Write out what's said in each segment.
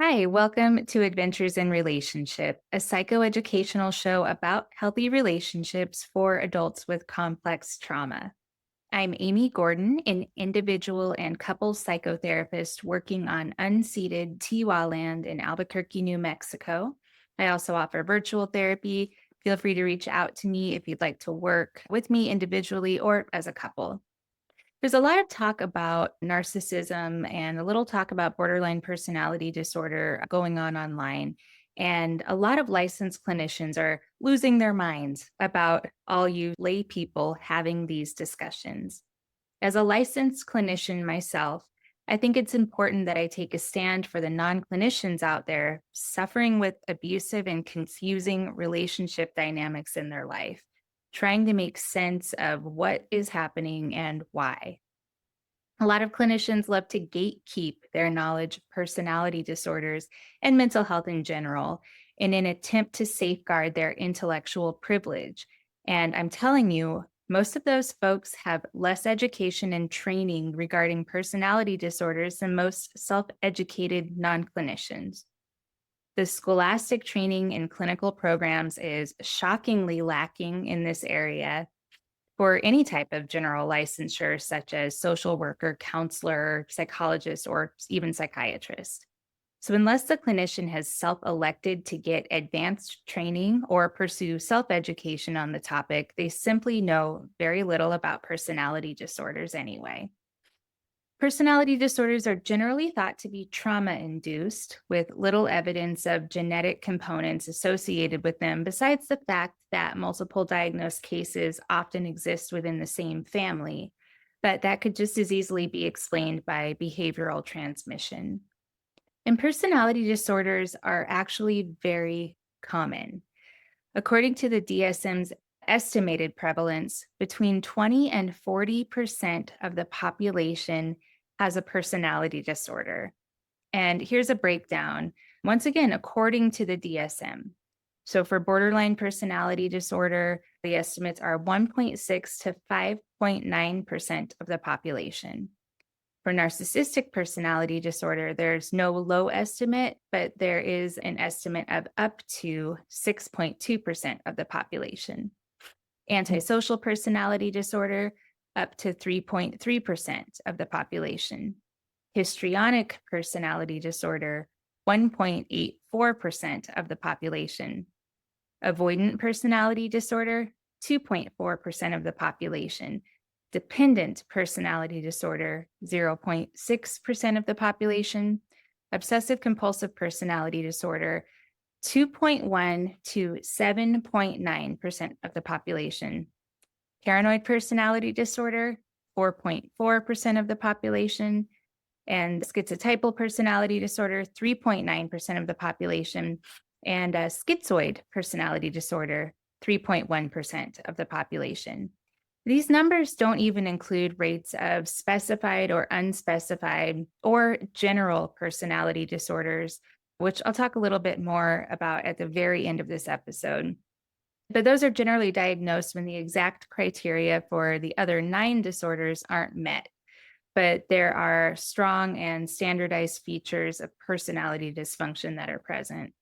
Hi, welcome to Adventures in Relationship, a psychoeducational show about healthy relationships for adults with complex trauma. I'm Amy Gordon, an individual and couples psychotherapist working on unceded Tiwa land in Albuquerque, New Mexico. I also offer virtual therapy. Feel free to reach out to me if you'd like to work with me individually or as a couple. There's a lot of talk about narcissism and a little talk about borderline personality disorder going on online. And a lot of licensed clinicians are losing their minds about all you lay people having these discussions. As a licensed clinician myself, I think it's important that I take a stand for the non clinicians out there suffering with abusive and confusing relationship dynamics in their life, trying to make sense of what is happening and why. A lot of clinicians love to gatekeep their knowledge of personality disorders and mental health in general in an attempt to safeguard their intellectual privilege. And I'm telling you, most of those folks have less education and training regarding personality disorders than most self educated non clinicians. The scholastic training in clinical programs is shockingly lacking in this area for any type of general licensure, such as social worker, counselor, psychologist, or even psychiatrist. So, unless the clinician has self elected to get advanced training or pursue self education on the topic, they simply know very little about personality disorders anyway. Personality disorders are generally thought to be trauma induced, with little evidence of genetic components associated with them, besides the fact that multiple diagnosed cases often exist within the same family. But that could just as easily be explained by behavioral transmission. And personality disorders are actually very common. According to the DSM's estimated prevalence, between 20 and 40% of the population has a personality disorder. And here's a breakdown, once again, according to the DSM. So for borderline personality disorder, the estimates are 1.6 to 5.9% of the population. For narcissistic personality disorder, there's no low estimate, but there is an estimate of up to 6.2% of the population. Antisocial personality disorder, up to 3.3% of the population. Histrionic personality disorder, 1.84% of the population. Avoidant personality disorder, 2.4% of the population. Dependent personality disorder, 0.6% of the population. Obsessive compulsive personality disorder, 2.1 to 7.9% of the population. Paranoid personality disorder, 4.4% of the population. And schizotypal personality disorder, 3.9% of the population. And schizoid personality disorder, 3.1% of the population. These numbers don't even include rates of specified or unspecified or general personality disorders, which I'll talk a little bit more about at the very end of this episode. But those are generally diagnosed when the exact criteria for the other 9 disorders aren't met. But there are strong and standardized features of personality dysfunction that are present.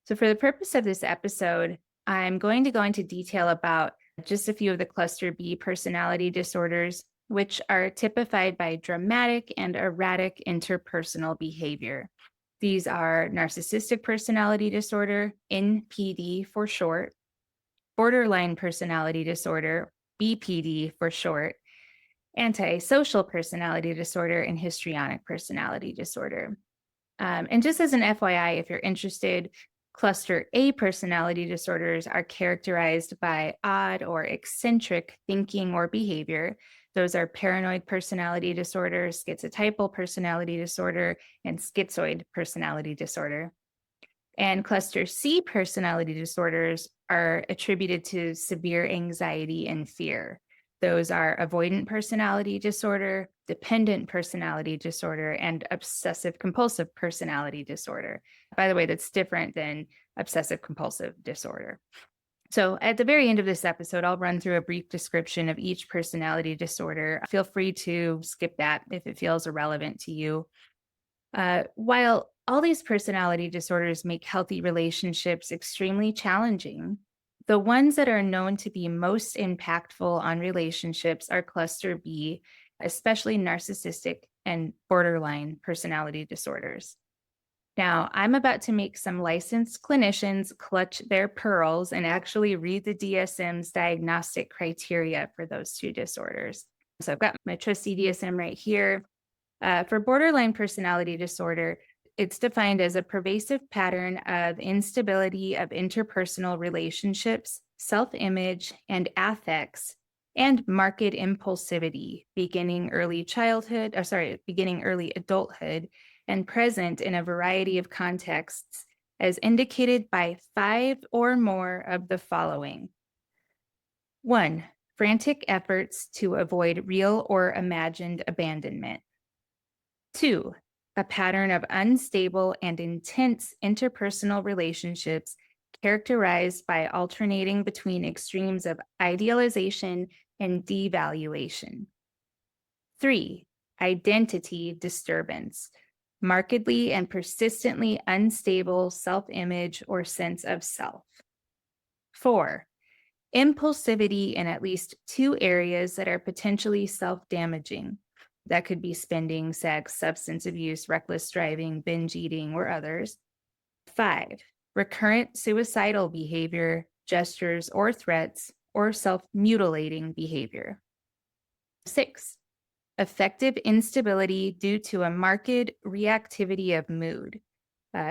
So, for the purpose of this episode, I'm going to go into detail about just a few of the cluster B personality disorders, which are typified by dramatic and erratic interpersonal behavior. These are narcissistic personality disorder, NPD for short, borderline personality disorder, BPD for short, antisocial personality disorder, and histrionic personality disorder. And just as an FYI, if you're interested, cluster A personality disorders are characterized by odd or eccentric thinking or behavior. Those are paranoid personality disorder, schizotypal personality disorder, and schizoid personality disorder. And cluster C personality disorders are attributed to severe anxiety and fear. Those are avoidant personality disorder, dependent personality disorder, and obsessive compulsive personality disorder. By the way, that's different than obsessive compulsive disorder. So at the very end of this episode, I'll run through a brief description of each personality disorder. Feel free to skip that if it feels irrelevant to you. While All these personality disorders make healthy relationships extremely challenging. The ones that are known to be most impactful on relationships are cluster B, especially narcissistic and borderline personality disorders. Now, I'm about to make some licensed clinicians clutch their pearls and actually read the DSM's diagnostic criteria for those two disorders. So I've got my trusty DSM right here. For borderline personality disorder, it's defined as a pervasive pattern of instability of interpersonal relationships, self image, and affects, and marked impulsivity beginning early adulthood and present in a variety of contexts, as indicated by 5 or more of the following. 1. Frantic efforts to avoid real or imagined abandonment. 2. A pattern of unstable and intense interpersonal relationships characterized by alternating between extremes of idealization and devaluation. 3. Identity disturbance, markedly and persistently unstable self-image or sense of self. 4. Impulsivity in at least 2 areas that are potentially self-damaging. That could be spending, sex, substance abuse, reckless driving, binge eating, or others. 5. Recurrent suicidal behavior, gestures, or threats, or self-mutilating behavior. 6. Affective instability due to a marked reactivity of mood.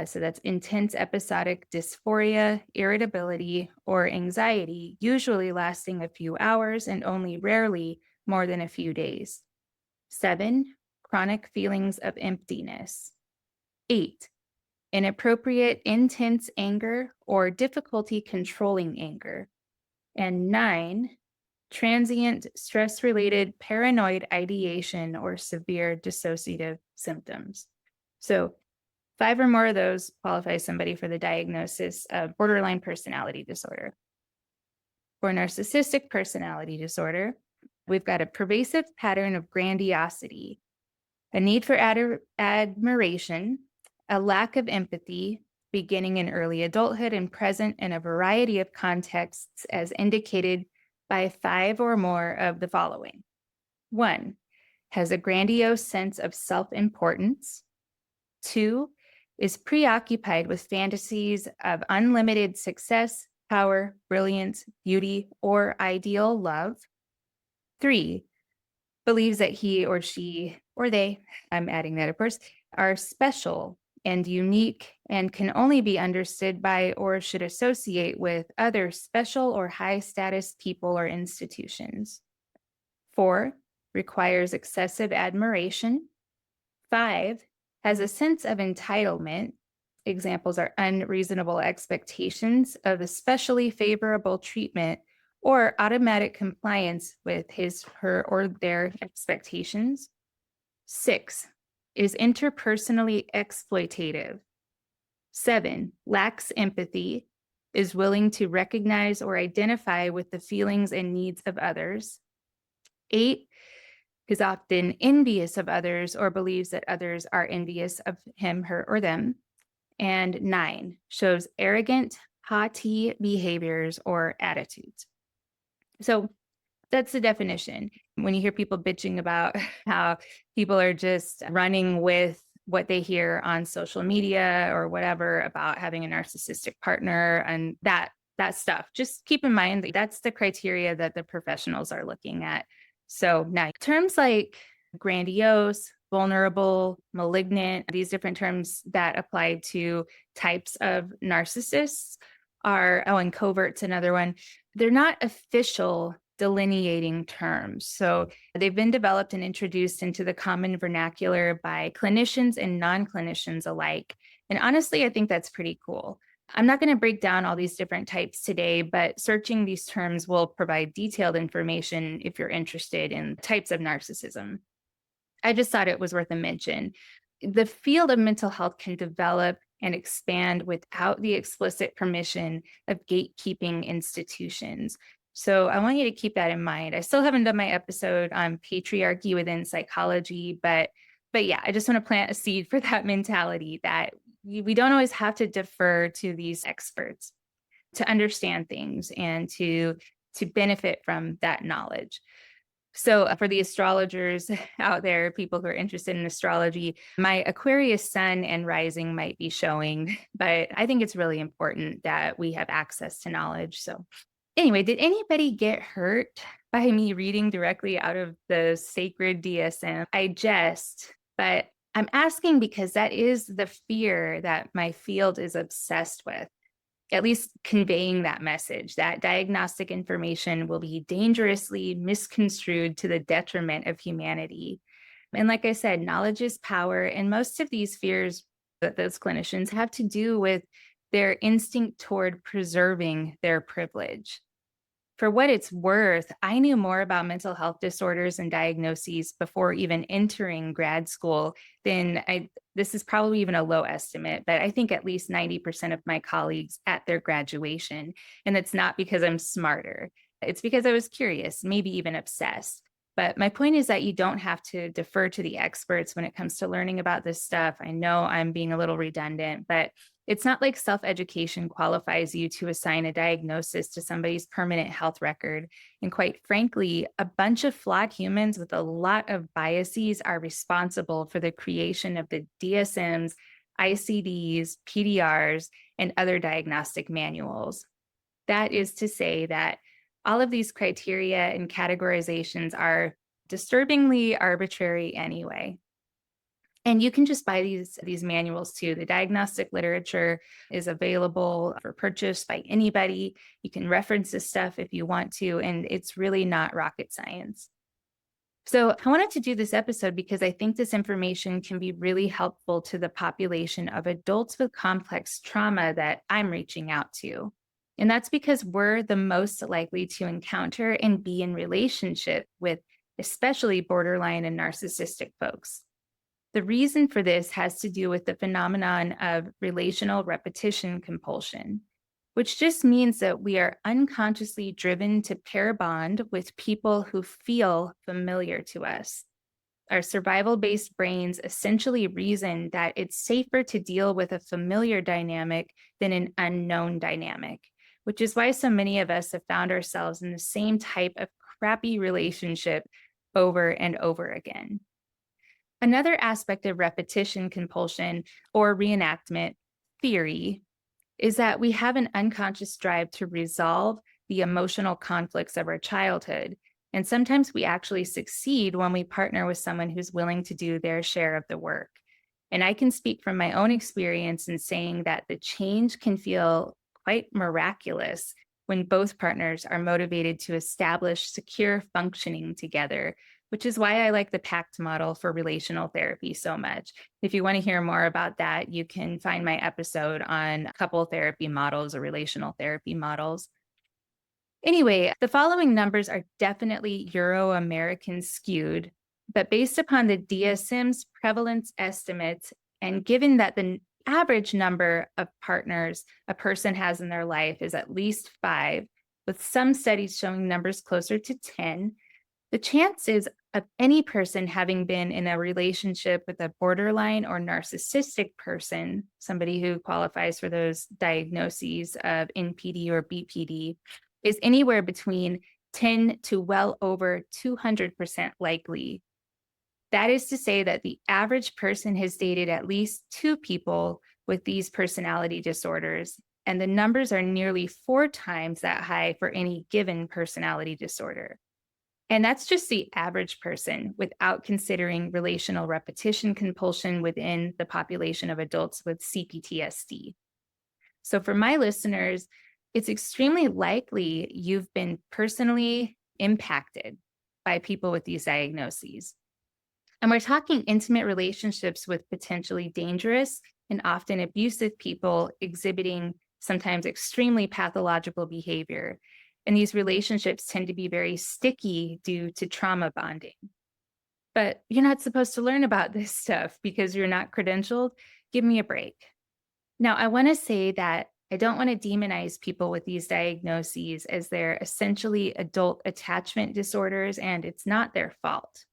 So that's intense episodic dysphoria, irritability, or anxiety, usually lasting a few hours and only rarely more than a few days. 7. Chronic feelings of emptiness. 8. Inappropriate, intense anger or difficulty controlling anger. And 9. Transient stress-related paranoid ideation or severe dissociative symptoms. So 5 or more of those qualify somebody for the diagnosis of borderline personality disorder. For narcissistic personality disorder, we've got a pervasive pattern of grandiosity, a need for admiration, a lack of empathy, beginning in early adulthood and present in a variety of contexts as indicated by 5 or more of the following. 1. Has a grandiose sense of self-importance. 2. Is preoccupied with fantasies of unlimited success, power, brilliance, beauty, or ideal love. 3. Believes that he or she, or they, I'm adding that of course, are special and unique and can only be understood by or should associate with other special or high status people or institutions. 4. Requires excessive admiration. 5. Has a sense of entitlement. Examples are unreasonable expectations of especially favorable treatment or automatic compliance with his, her, or their expectations. 6. Is interpersonally exploitative. 7. Lacks empathy, is willing to recognize or identify with the feelings and needs of others. 8. Is often envious of others or believes that others are envious of him, her, or them. And 9. Shows arrogant, haughty behaviors or attitudes. So that's the definition. When you hear people bitching about how people are just running with what they hear on social media or whatever about having a narcissistic partner and that stuff, just keep in mind that that's the criteria that the professionals are looking at. So now terms like grandiose, vulnerable, malignant, these different terms that apply to types of narcissists are, and covert's another one. They're not official delineating terms. So they've been developed and introduced into the common vernacular by clinicians and non-clinicians alike. And honestly, I think that's pretty cool. I'm not going to break down all these different types today, but searching these terms will provide detailed information if you're interested in types of narcissism. I just thought it was worth a mention. The field of mental health can develop and expand without the explicit permission of gatekeeping institutions. So I want you to keep that in mind. I still haven't done my episode on patriarchy within psychology, but yeah, I just want to plant a seed for that mentality that we don't always have to defer to these experts to understand things and to benefit from that knowledge. So, for the astrologers out there, people who are interested in astrology, my Aquarius sun and rising might be showing, but I think it's really important that we have access to knowledge. So, anyway, did anybody get hurt by me reading directly out of the sacred DSM? I jest, but I'm asking because that is the fear that my field is obsessed with, at least conveying that message that diagnostic information will be dangerously misconstrued to the detriment of humanity. And like I said, knowledge is power. And most of these fears that those clinicians have to do with their instinct toward preserving their privilege. For what it's worth, I knew more about mental health disorders and diagnoses before even entering grad school than this is probably even a low estimate, but I think at least 90% of my colleagues at their graduation. And it's not because I'm smarter. It's because I was curious, maybe even obsessed. But my point is that you don't have to defer to the experts when it comes to learning about this stuff. I know I'm being a little redundant, but it's not like self education qualifies you to assign a diagnosis to somebody's permanent health record. And quite frankly, a bunch of flawed humans with a lot of biases are responsible for the creation of the DSMs, ICDs, PDRs, and other diagnostic manuals. That is to say that all of these criteria and categorizations are disturbingly arbitrary anyway. And you can just buy these manuals too. The diagnostic literature is available for purchase by anybody. You can reference this stuff if you want to, and it's really not rocket science. So I wanted to do this episode because I think this information can be really helpful to the population of adults with complex trauma that I'm reaching out to. And that's because we're the most likely to encounter and be in relationship with especially borderline and narcissistic folks. The reason for this has to do with the phenomenon of relational repetition compulsion, which just means that we are unconsciously driven to pair bond with people who feel familiar to us. Our survival based brains essentially reason that it's safer to deal with a familiar dynamic than an unknown dynamic, which is why so many of us have found ourselves in the same type of crappy relationship over and over again. Another aspect of repetition compulsion or reenactment theory is that we have an unconscious drive to resolve the emotional conflicts of our childhood. And sometimes we actually succeed when we partner with someone who's willing to do their share of the work. And I can speak from my own experience in saying that the change can feel quite miraculous when both partners are motivated to establish secure functioning together, which is why I like the PACT model for relational therapy so much. If you want to hear more about that, you can find my episode on couple therapy models or relational therapy models. Anyway, the following numbers are definitely Euro-American skewed, but based upon the DSM's prevalence estimates, and given that the average number of partners a person has in their life is at least 5, with some studies showing numbers closer to 10, the chances of any person having been in a relationship with a borderline or narcissistic person, somebody who qualifies for those diagnoses of NPD or BPD, is anywhere between 10 to well over 200% likely. That is to say that the average person has dated at least 2 people with these personality disorders, and the numbers are nearly 4 times that high for any given personality disorder. And that's just the average person without considering relational repetition compulsion within the population of adults with C-PTSD. So for my listeners, it's extremely likely you've been personally impacted by people with these diagnoses. And we're talking intimate relationships with potentially dangerous and often abusive people exhibiting sometimes extremely pathological behavior. And these relationships tend to be very sticky due to trauma bonding. But you're not supposed to learn about this stuff because you're not credentialed. Give me a break. Now, I want to say that I don't want to demonize people with these diagnoses as they're essentially adult attachment disorders, and it's not their fault.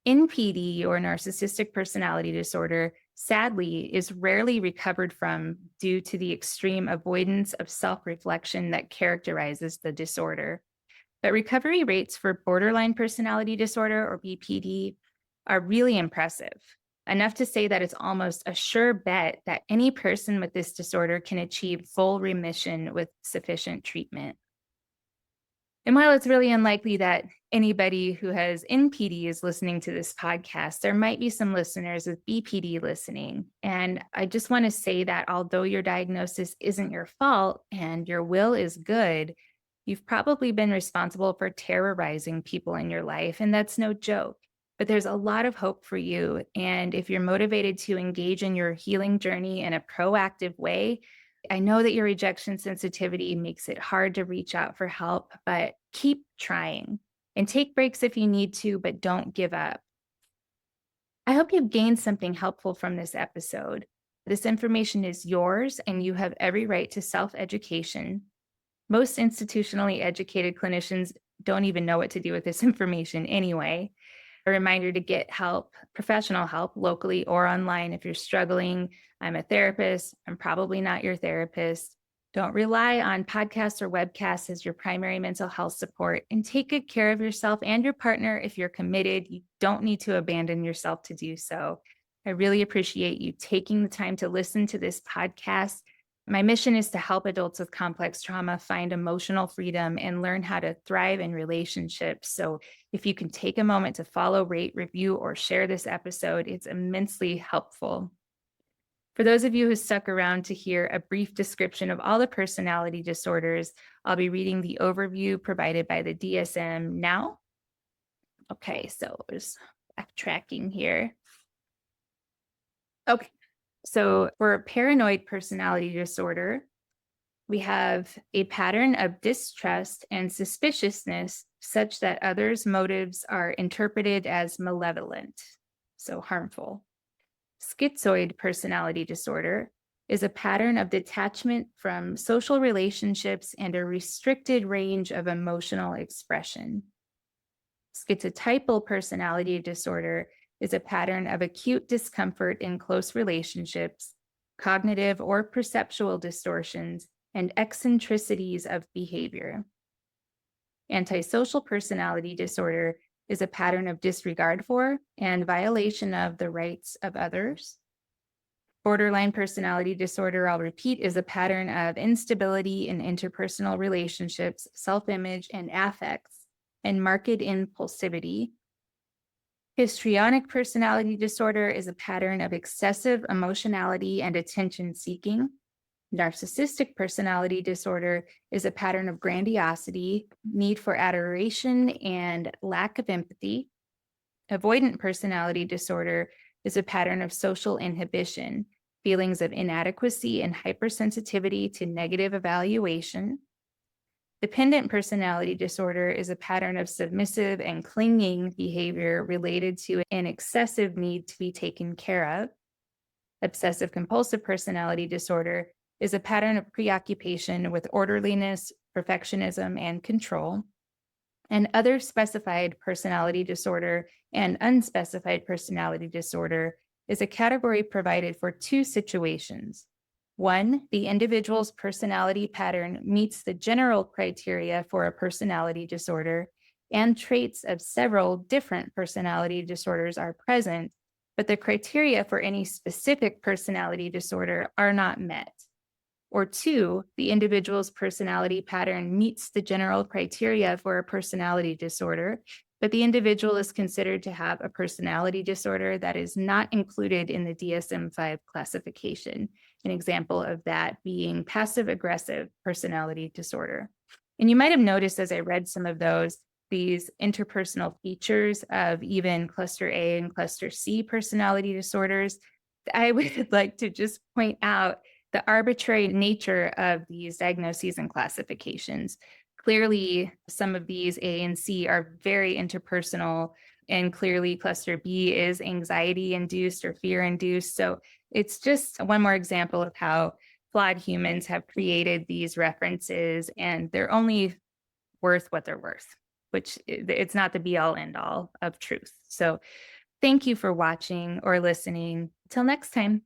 NPD or narcissistic personality disorder sadly, is rarely recovered from due to the extreme avoidance of self reflection that characterizes the disorder. But recovery rates for borderline personality disorder or BPD are really impressive, enough to say that it's almost a sure bet that any person with this disorder can achieve full remission with sufficient treatment. And while it's really unlikely that anybody who has NPD is listening to this podcast, there might be some listeners with BPD listening. And I just want to say that although your diagnosis isn't your fault and your will is good, you've probably been responsible for terrorizing people in your life. And that's no joke. But there's a lot of hope for you. And if you're motivated to engage in your healing journey in a proactive way, I know that your rejection sensitivity makes it hard to reach out for help, but keep trying and take breaks if you need to, but don't give up. I hope you've gained something helpful from this episode. This information is yours, and you have every right to self education. Most institutionally educated clinicians don't even know what to do with this information anyway. A reminder to get help, professional help, locally or online if you're struggling. I'm a therapist. I'm probably not your therapist. Don't rely on podcasts or webcasts as your primary mental health support, and take good care of yourself and your partner. If you're committed, you don't need to abandon yourself to do so. I really appreciate you taking the time to listen to this podcast. My mission is to help adults with complex trauma find emotional freedom and learn how to thrive in relationships. So if you can take a moment to follow, rate, review, or share this episode, it's immensely helpful. For those of you who stuck around to hear a brief description of all the personality disorders, I'll be reading the overview provided by the DSM now. Okay, so just backtracking here. Okay, so for paranoid personality disorder, we have a pattern of distrust and suspiciousness such that others' motives are interpreted as malevolent, so harmful. Schizoid personality disorder is a pattern of detachment from social relationships and a restricted range of emotional expression. Schizotypal personality disorder is a pattern of acute discomfort in close relationships, cognitive or perceptual distortions, and eccentricities of behavior. Antisocial personality disorder is a pattern of disregard for and violation of the rights of others. Borderline personality disorder, I'll repeat, is a pattern of instability in interpersonal relationships, self-image, and affects, and marked impulsivity. Histrionic personality disorder is a pattern of excessive emotionality and attention seeking. Narcissistic personality disorder is a pattern of grandiosity, need for adoration, and lack of empathy. Avoidant personality disorder is a pattern of social inhibition, feelings of inadequacy and hypersensitivity to negative evaluation. Dependent personality disorder is a pattern of submissive and clinging behavior related to an excessive need to be taken care of. Obsessive compulsive personality disorder is a pattern of preoccupation with orderliness, perfectionism, and control. And other specified personality disorder and unspecified personality disorder is a category provided for two situations. One, the individual's personality pattern meets the general criteria for a personality disorder, and traits of several different personality disorders are present, but the criteria for any specific personality disorder are not met. Or two, the individual's personality pattern meets the general criteria for a personality disorder, but the individual is considered to have a personality disorder that is not included in the DSM-5 classification. An example of that being passive-aggressive personality disorder. And you might have noticed as I read some of those, these interpersonal features of even cluster A and cluster C personality disorders. I would like to just point out the arbitrary nature of these diagnoses and classifications. Clearly, some of these A and C are very interpersonal, and clearly cluster B is anxiety induced or fear induced. So it's just one more example of how flawed humans have created these references, and they're only worth what they're worth, which it's not the be all end all of truth. So Thank you for watching or listening. Till next time.